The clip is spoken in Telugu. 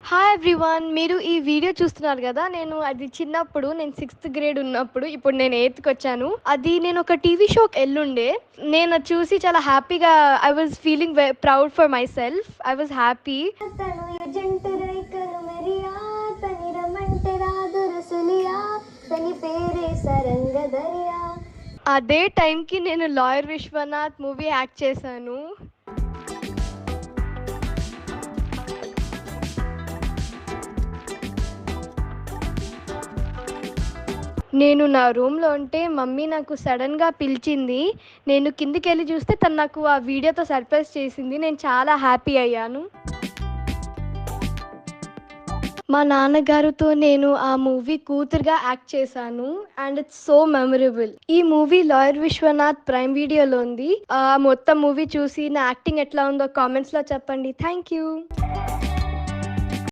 Hi everyone. మీరు ఈ వీడియో చూస్తున్నారు కదా, అది చిన్నప్పుడు నేను 6th గ్రేడ్ ఉన్నప్పుడు. ఇప్పుడు నేను 8th వచ్చాను. అది నేను ఒక టీవీ షోకి ఎల్లుండే. నేను అది చూసి చాలా హ్యాపీగా I was feeling proud for my self. I was happy. అదే టైంకి నేను లాయర్ విశ్వనాథ్ మూవీ యాక్ట్ చేశాను. నేను నా రూమ్లో ఉంటే మమ్మీ నాకు సడన్గా పిలిచింది. నేను కిందికి వెళ్ళి చూస్తే తను నాకు ఆ వీడియోతో సర్ప్రైజ్ చేసింది. నేను చాలా హ్యాపీ అయ్యాను. మా నాన్నగారితో నేను ఆ మూవీ కూతురుగా యాక్ట్ చేశాను అండ్ ఇట్స్ సో మెమరబుల్. ఈ మూవీ లాయర్ విశ్వనాథ్ ప్రైమ్ వీడియోలో ఉంది. మొత్తం మూవీ చూసి నా యాక్టింగ్ ఎట్లా ఉందో కామెంట్స్లో చెప్పండి. Thank you.